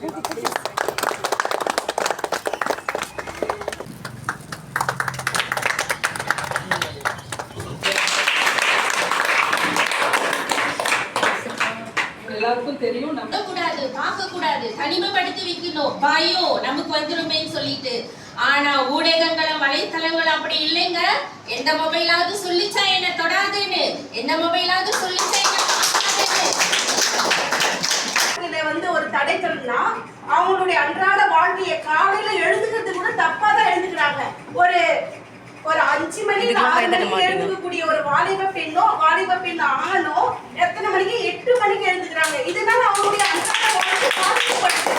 எல்லாருக்கும் தெரியும். நம்ம கூடாது, பார்க்க கூடாது, தனிமைப்படுத்தி வைக்கணும், பயம் நமக்கு வந்துருமே சொல்லிட்டு. ஆனா ஊடகங்களும் வலைத்தளங்களும் அப்படி இல்லைங்க. எந்த மொபைலாவது சொல்லிச்சா என்ன தொடாதுன்னு, எந்த மொபைலாவது சொல்லிச்சா என்ன வந்து ஒரு தடைக்கல்னா அவங்களுடைய அன்றாட வாழ்க்கையை காலையில எழுதுகிறது கூட தப்பா தான் எழுதுக்கிறாங்க. ஒரு 5 மணி 6 மணிக்கு எழுதுக்கக்கூடிய ஒரு வாலிப பெண்ணோ வாலிப பெண் ஆணோ எத்தனை மணிக்கு 8 மணிக்கு எழுதுக்கிறாங்க. இதனால அவங்களுடைய அன்றாட வாழ்க்கை பாதிக்கப்படுது.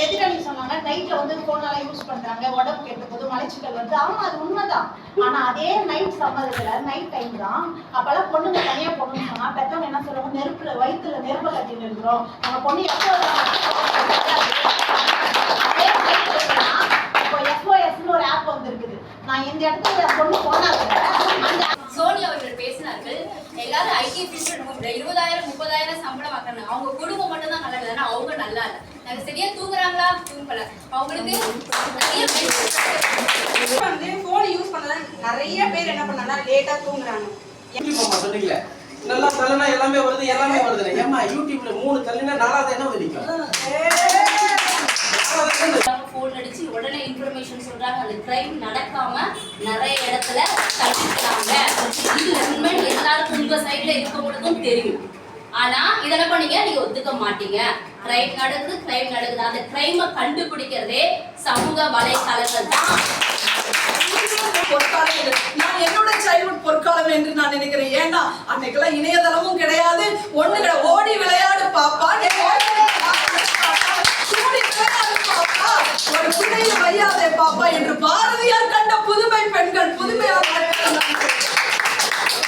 எதிரணி சொன்னாங்க நைட்ல வந்து போனால யூஸ் பண்றாங்க, உடம்பு கெட்ட போது மலைச்சிக்கல் வந்து. ஆமா, அது உண்மைதான். ஆனா அதே நைட் சம்மர்ல நைட் டைம் தான் அப்பெல்லாம் பொண்ணுங்க தனியா பொண்ணுன்னு சொன்னா பெத்தவங்க என்ன சொல்லுவாங்க, நெருப்புல வயிற்றுல நெருப்பு கட்டிட்டு இருக்கிறோம், நம்ம பொண்ணு எப்போ SOSன்னு ஒரு ஆப் வந்துருக்குது. நான் இந்த இடத்துல பொண்ணு போனாங்க. சோனியா அவர்கள் பேசினார்கள், எல்லாரும் ஐடி ஃபீல்டு 20,000 30,000 சம்பளம் வாங்குறாங்க, அவங்க குடும்பம் மட்டும் தான் நல்லா இல்லை, அவங்க நல்லா இல்லை. நாங்க சரியா தூங்குறாங்களா? தூங்கல. அவங்களுக்கு வந்து போன் யூஸ் பண்ணல நிறைய பேர் என்ன பண்ணாங்க, லேட்டா தூங்குறாங்க. சொன்னீங்களே நல்லா தள்ளுனா எல்லாமே வருது. ஏம்மா யூடியூப்ல 3 தள்ளினா 4வது என்ன வந்துருக்கும்? போன் அடிச்சு உடனே இன்ஃபர்மேஷன் சொல்றாங்க. அந்த கிரைம் நடக்காம நிறைய இடத்துல தடுக்கிறாங்க. இது உண்மை, எல்லாருக்கும் உங்க சைட்ல இருக்கவங்களுக்கும் தெரியும். ஆனா இதெல்லாம் பண்ணீங்க, நீங்க ஒத்துக்க மாட்டீங்க. கிரைம் நடக்குது. அந்த கிரைமை கண்டுபிடிக்கிறதே சமூக வலைத்தளங்கள் தான். நான் என்னோட சைல்ட்ஹுட் பொற்காலம் என்று நான் நினைக்கிறேன். ஏன்னா அன்னைக்கெல்லாம் இணையதளமும் கிடையாது, ஒண்ணு ஓடி விளையாடு பாப்பா, ஒரு புனையை வையாதே பாப்பா என்று பாரதியார் கண்ட புதுமை பெண்கள் புதுமையாக.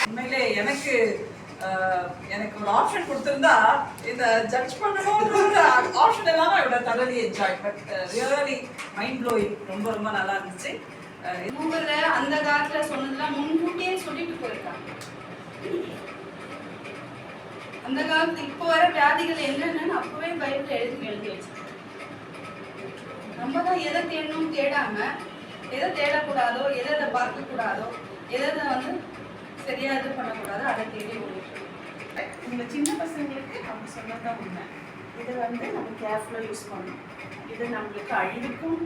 உண்மையிலே எனக்கு ஒரு ஆப்ஷன் கொடுத்திருந்தா இந்த ஜட்ஜ் பண்ணணும்ன்ற ஒரு ஆப்ஷன் இல்லாம இவட தரலி enjoy. But really mind blowing, ரொம்ப ரொம்ப நல்லா இருந்துச்சு. ஊர்ல அந்த காலத்துல சொன்னதெல்லாம் முன்கூட்டியே சொல்லிட்டு போயிருக்காங்க. அந்த காலத்துல இப்போ வர வியாதிகள் என்னென்னு அப்பவே பைபிள் எழுதி வச்சிருக்காங்க. நம்ம தான் எதை தேடணும் தேடாம, எதை தேடக்கூடாதோ, எதை பார்க்க கூடாதோ, எதை வந்து சரியா இது பண்ணக்கூடாதோ அதை தேடி ஓடிட்டு. இந்த சின்ன பசங்களுக்கு அவங்க சொன்னதான் உண்மை. இதை வந்து நம்ம கேர்ஃபுல்லாக யூஸ் பண்ணணும். இது நம்மளுக்கு அழிவுக்கும்,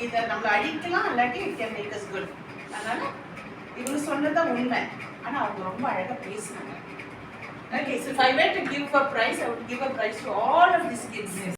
இதை நம்மளை அழிக்கலாம், இல்லாட்டி it can make us good. அதனால இவங்க சொன்னதான் உண்மை. ஆனால் அவங்க ரொம்ப அழகாக பேசுனாங்க. Okay, so if I were to give a prize, I would give a prize to all of these kids.